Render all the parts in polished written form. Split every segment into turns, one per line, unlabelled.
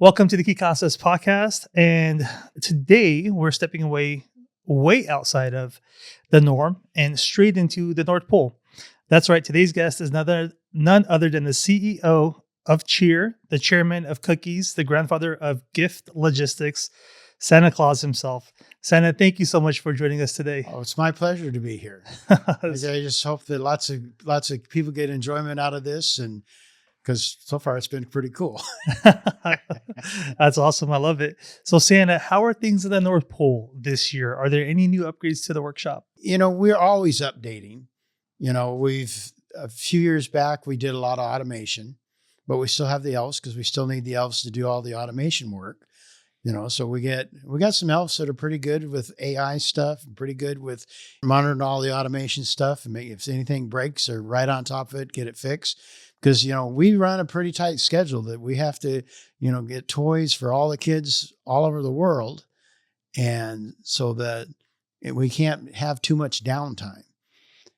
Welcome to the Keyconceptspodcast. And today we're stepping away way outside of the norm and straight into the North Pole. That's right. Today's guest is none other than the CEO of Cheer, the chairman of Cookies, the grandfather of gift logistics, Santa Claus himself. Santa, thank you so much for joining us today.
Oh, it's my pleasure to be here. I just hope that lots of people get enjoyment out of this, and because so far it's been pretty cool.
That's awesome. I love it. So, Santa, how are things at the North Pole this year? Are there any new upgrades to the workshop?
We're always updating. A few years back, we did a lot of automation, but we still have the elves because we still need the elves to do all the automation work. So we got some elves that are pretty good with AI stuff and pretty good with monitoring all the automation stuff and if anything breaks, they're right on top of it, get it fixed. Because, we run a pretty tight schedule that we have to, get toys for all the kids all over the world. And so that we can't have too much downtime.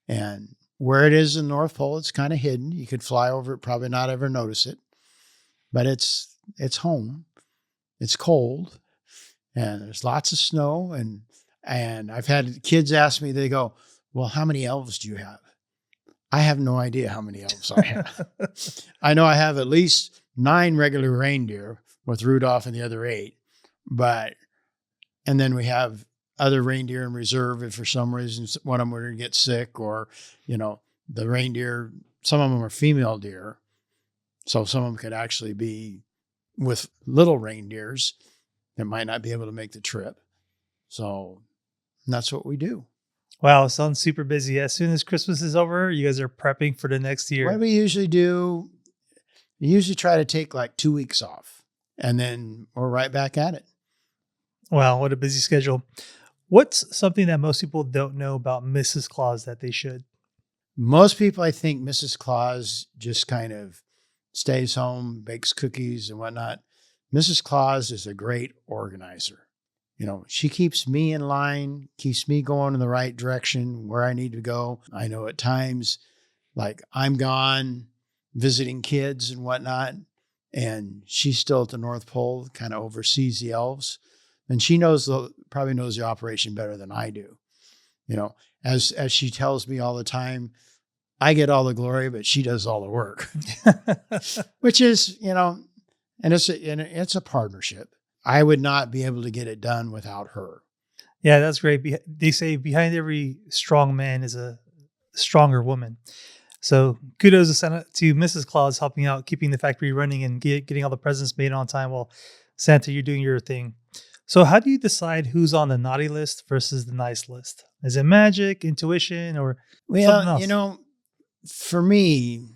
And where it is in North Pole, it's kind of hidden. You could fly over it, probably not ever notice it. But it's home. It's cold. And there's lots of snow. And I've had kids ask me, they go, well, how many elves do you have? I have no idea how many elves I have. I know I have at least 9 regular reindeer with Rudolph and the other 8. And then we have other reindeer in reserve if for some reason one of them were to get sick or, the reindeer, some of them are female deer. So some of them could actually be with little reindeers that might not be able to make the trip. So that's what we do.
Wow, sounds super busy. As soon as Christmas is over, you guys are prepping for the next year.
What we usually do, we usually try to take like 2 weeks off, and then we're right back at it.
Wow, what a busy schedule. What's something that most people don't know about Mrs. Claus that they should?
Most people, I think Mrs. Claus just kind of stays home, bakes cookies and whatnot. Mrs. Claus is a great organizer. She keeps me in line, keeps me going in the right direction where I need to go. I know at times, like I'm gone visiting kids and whatnot, and she's still at the North Pole, kind of oversees the elves. And she probably knows the operation better than I do. As she tells me all the time, I get all the glory, but she does all the work, which is, and it's a partnership. I would not be able to get it done without her.
Yeah, that's great. They say behind every strong man is a stronger woman. So kudos to Mrs. Claus helping out, keeping the factory running and getting all the presents made on time while Santa, you're doing your thing. So how do you decide who's on the naughty list versus the nice list? Is it magic, intuition, or something else?
For me,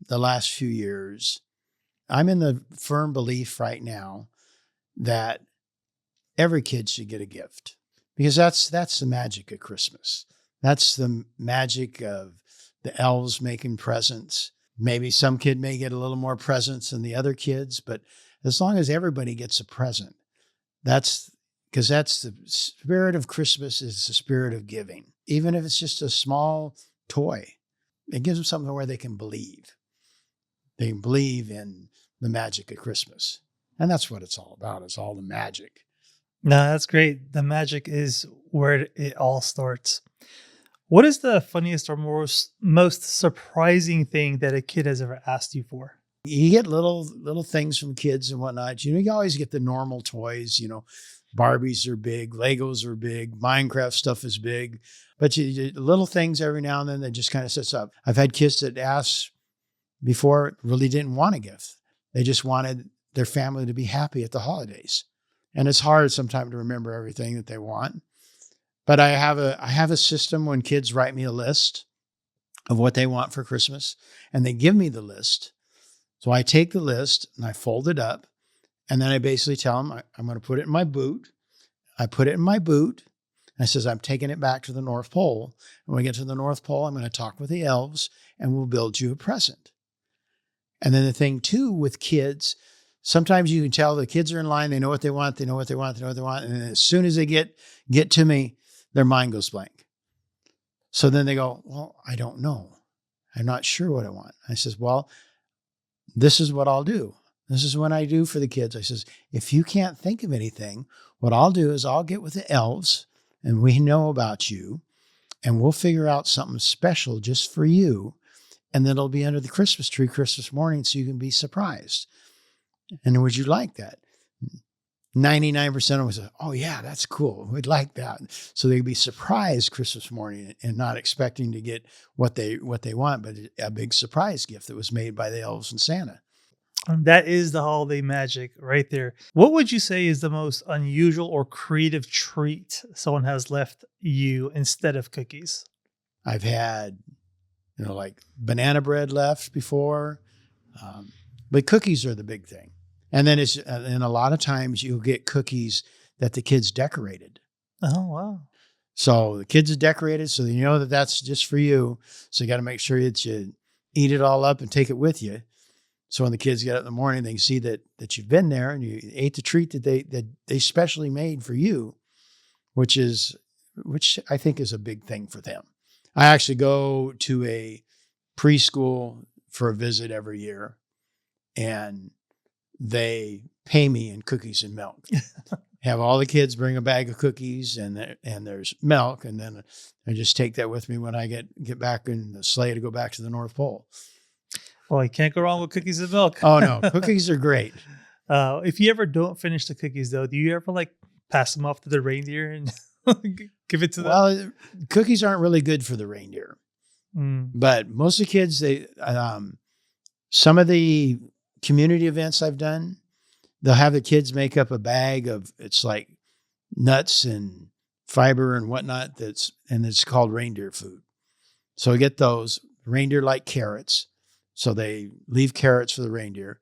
the last few years, I'm in the firm belief right now that every kid should get a gift, because that's the magic of Christmas. That's the magic of the elves making presents. Maybe some kid may get a little more presents than the other kids, but as long as everybody gets a present, that's the spirit of Christmas, is the spirit of giving. Even if it's just a small toy, it gives them something where they can believe. They can believe in the magic of Christmas. And that's what it's all about. It's all the magic.
No, that's great. The magic is where it all starts. What is the funniest or most surprising thing that a kid has ever asked you for?
You get little things from kids and whatnot. You always get the normal toys. Barbies are big, Legos are big, Minecraft stuff is big. But little things every now and then that just kind of sets up. I've had kids that asked before really didn't want a gift. They just wanted their family to be happy at the holidays. And it's hard sometimes to remember everything that they want. But I have a system when kids write me a list of what they want for Christmas, and they give me the list. So I take the list and I fold it up, and then I basically tell them I'm going to put it in my boot. I put it in my boot, and I says I'm taking it back to the North Pole. And when we get to the North Pole, I'm going to talk with the elves, and we'll build you a present. And then the thing too with kids, sometimes you can tell the kids are in line. They know what they want. They know what they want. They know what they want. And then as soon as they get to me, their mind goes blank. So then they go, well, I don't know. I'm not sure what I want. I says, well, this is what I'll do. This is what I do for the kids. I says, if you can't think of anything, what I'll do is I'll get with the elves, and we know about you, and we'll figure out something special just for you. And then it'll be under the Christmas tree Christmas morning, so you can be surprised. And would you like that? 99% of them say, oh yeah, that's cool. We'd like that. So they'd be surprised Christmas morning and not expecting to get what they want, but a big surprise gift that was made by the elves and Santa.
That is the holiday magic right there. What would you say is the most unusual or creative treat someone has left you instead of cookies?
I've had, like banana bread left before, but cookies are the big thing. And then and a lot of times you'll get cookies that the kids decorated.
Oh, wow.
So the kids are decorated, so you know that that's just for you. So you got to make sure that you eat it all up and take it with you. So when the kids get up in the morning, they can see that you've been there and you ate the treat that they specially made for you, which I think is a big thing for them. I actually go to a preschool for a visit every year, and they pay me in cookies and milk. Have all the kids bring a bag of cookies and there's milk, and then I just take that with me when I get back in the sleigh to go back to the North Pole.
Well, you can't go wrong with cookies and milk.
Oh no, cookies are great.
If you ever don't finish the cookies, though, do you ever pass them off to the reindeer and give it to them?
Well, cookies aren't really good for the reindeer, but most of the kids, some of the community events I've done, they'll have the kids make up a bag of, it's like nuts and fiber and whatnot. And it's called reindeer food. So I get those. Reindeer like carrots. So they leave carrots for the reindeer.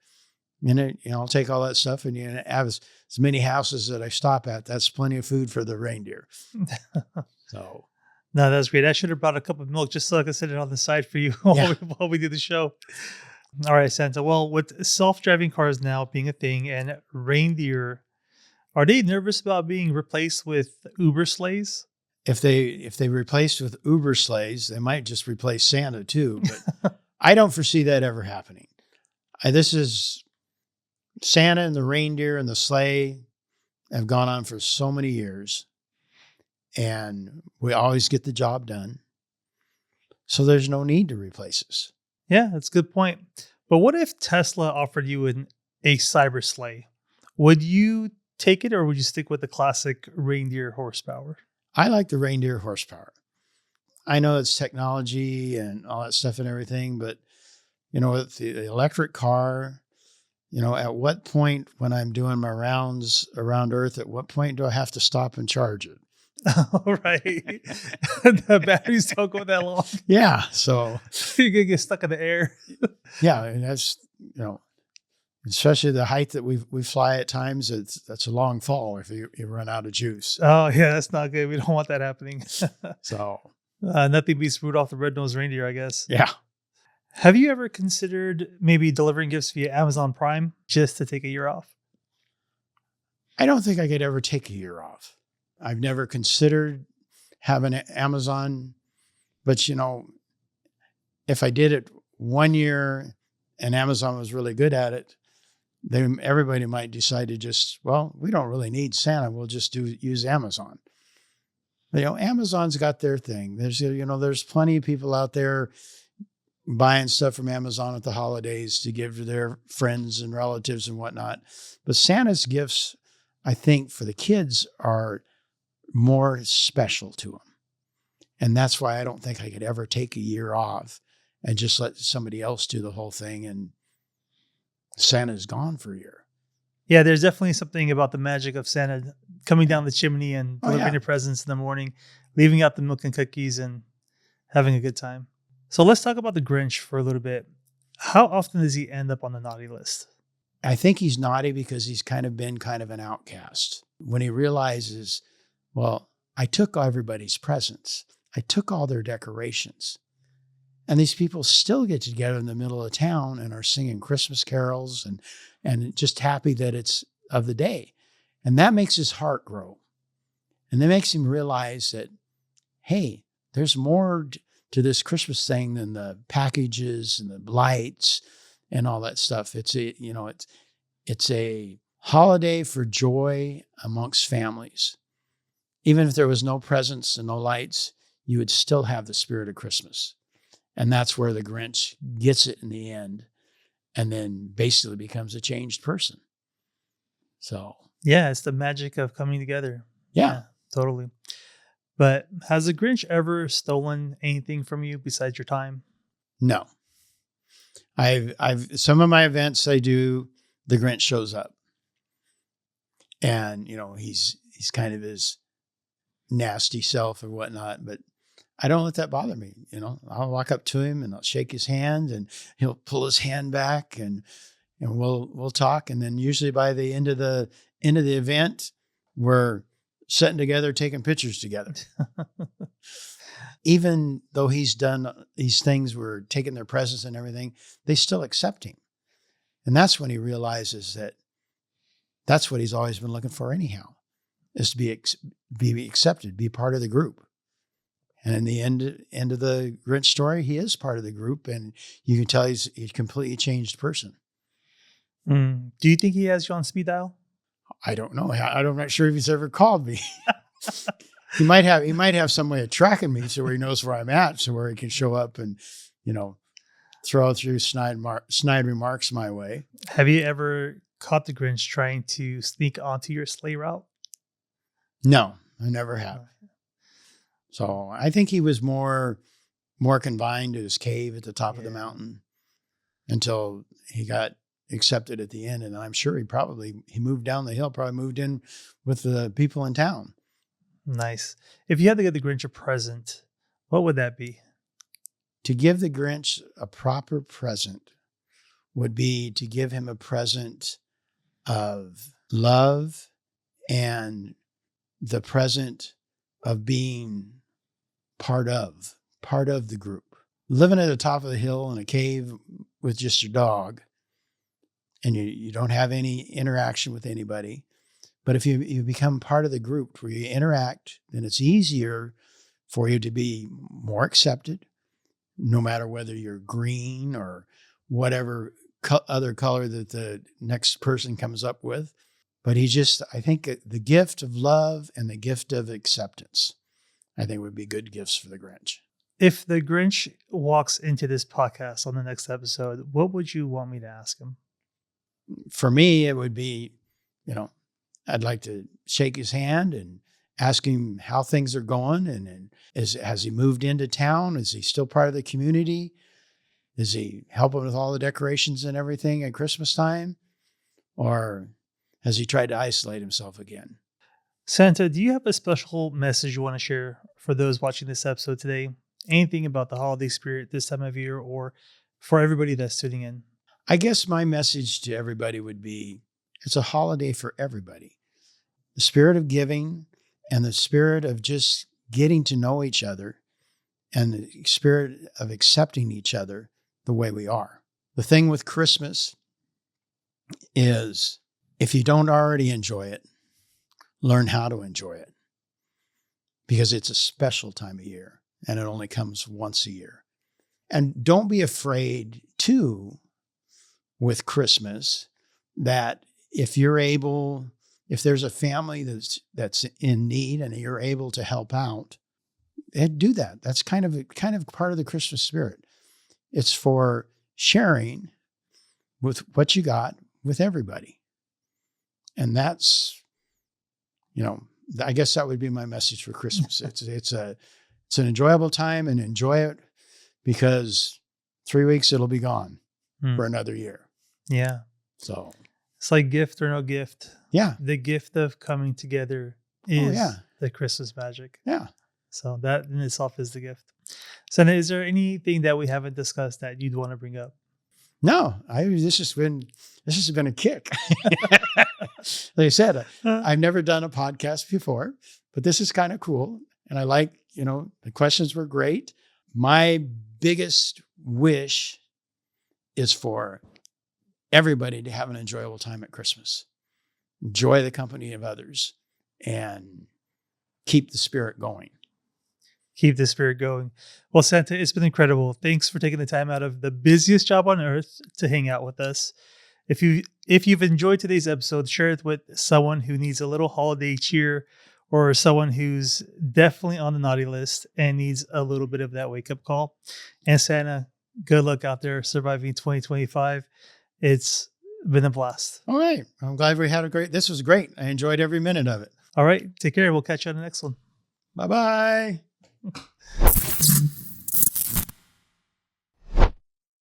And I'll take all that stuff and have as many houses that I stop at. That's plenty of food for the reindeer. So.
No, that's great. I should have brought a cup of milk just so I could sit it on the side for you while we do the show. All right, Santa. Well, with self-driving cars now being a thing and reindeer, are they nervous about being replaced with Uber sleighs?
If they replaced with Uber sleighs, they might just replace Santa too. But I don't foresee that ever happening. This is Santa and the reindeer and the sleigh have gone on for so many years, and we always get the job done. So there's no need to replace us.
Yeah, that's a good point. But what if Tesla offered you a Cyber Sleigh? Would you take it, or would you stick with the classic reindeer horsepower?
I like the reindeer horsepower. I know it's technology and all that stuff and everything, but with the electric car, at what point when I'm doing my rounds around Earth, at what point do I have to stop and charge it?
All right. The batteries don't go that long.
Yeah. So
you're going to get stuck in the air.
Yeah. And that's, especially the height that we fly at times, that's a long fall if you run out of juice.
Oh, yeah. That's not good. We don't want that happening.
So
nothing beats Rudolph the Red-Nosed Reindeer, I guess.
Yeah.
Have you ever considered maybe delivering gifts via Amazon Prime just to take a year off?
I don't think I could ever take a year off. I've never considered having Amazon, but if I did it 1 year and Amazon was really good at it, then everybody might decide to just, we don't really need Santa. We'll just use Amazon. Amazon's got their thing. There's plenty of people out there buying stuff from Amazon at the holidays to give to their friends and relatives and whatnot. But Santa's gifts, I think, for the kids are more special to them. And that's why I don't think I could ever take a year off and just let somebody else do the whole thing. And Santa's gone for a year.
Yeah, there's definitely something about the magic of Santa coming down the chimney and delivering the presents in the morning, leaving out the milk and cookies and having a good time. So let's talk about the Grinch for a little bit. How often does he end up on the naughty list?
I think he's naughty because he's been an outcast. When he realizes, I took everybody's presents. I took all their decorations. And these people still get together in the middle of town and are singing Christmas carols and just happy that it's of the day. And that makes his heart grow. And that makes him realize that, hey, there's more to this Christmas thing than the packages and the lights and all that stuff. It's a holiday for joy amongst families. Even if there was no presents and no lights, you would still have the spirit of Christmas. And that's where the Grinch gets it in the end and then basically becomes a changed person. So,
Yeah, it's the magic of coming together.
yeah.
Totally. But has the Grinch ever stolen anything from you besides your time?
No. I've some of my events I do, the Grinch shows up. And, he's kind of his nasty self or whatnot, but I don't let that bother me. I'll walk up to him and I'll shake his hand and he'll pull his hand back and we'll talk. And then usually by the end of the event, we're sitting together, taking pictures together. Even though he's done these things, we're taking their presents and everything, they still accept him. And that's when he realizes that that's what he's always been looking for anyhow, is to be accepted, be part of the group. And in the end of the Grinch story, he is part of the group, and you can tell he's a completely changed person.
Do you think he has you on speed dial?
I don't know. I'm not sure if he's ever called me. He might have some way of tracking me so where he knows where I'm at, so where he can show up and, throw through snide remarks my way.
Have you ever caught the Grinch trying to sneak onto your sleigh route?
No, I never have. So I think he was more confined to his cave at the top of the mountain until he got accepted at the end. And I'm sure he moved down the hill, probably moved in with the people in town.
Nice. If you had to give the Grinch a present, what would that be?
To give the Grinch a proper present would be to give him a present of love and the present of being part of the group. Living at the top of the hill in a cave with just your dog and you don't have any interaction with anybody. But if you become part of the group where you interact, then it's easier for you to be more accepted, no matter whether you're green or whatever other color that the next person comes up with. But I think the gift of love and the gift of acceptance, I think would be good gifts for the Grinch.
If the Grinch walks into this podcast on the next episode, what would you want me to ask him?
For me, it would be, I'd like to shake his hand and ask him how things are going. And has he moved into town? Is he still part of the community? Is he helping with all the decorations and everything at Christmas time? Or has he tried to isolate himself again?
Santa, do you have a special message you want to share for those watching this episode today? Anything about the holiday spirit this time of year or for everybody that's tuning in?
I guess my message to everybody would be, it's a holiday for everybody. The spirit of giving and the spirit of just getting to know each other and the spirit of accepting each other the way we are. The thing with Christmas is if you don't already enjoy it, learn how to enjoy it because it's a special time of year and it only comes once a year. And don't be afraid too with Christmas that if there's a family that's in need and you're able to help out, do that. That's kind of part of the Christmas spirit. It's for sharing with what you got with everybody. And that's, I guess that would be my message for Christmas. It's an enjoyable time and enjoy it because 3 weeks it'll be gone for another year.
Yeah.
So
it's like gift or no gift.
Yeah.
The gift of coming together is the Christmas magic.
Yeah.
So that in itself is the gift. Santa, is there anything that we haven't discussed that you'd want to bring up?
No, this has been a kick. Like I said, I've never done a podcast before, but this is kind of cool. And I like, the questions were great. My biggest wish is for everybody to have an enjoyable time at Christmas. Enjoy the company of others and keep the spirit going.
Keep the spirit going. Well, Santa, it's been incredible. Thanks for taking the time out of the busiest job on earth to hang out with us. If you've enjoyed today's episode, share it with someone who needs a little holiday cheer, or someone who's definitely on the naughty list and needs a little bit of that wake up call. And Santa, good luck out there surviving 2025. It's been a blast.
All right. I'm glad we had this was great. I enjoyed every minute of it.
All right. Take care. We'll catch you on the next one.
Bye-bye.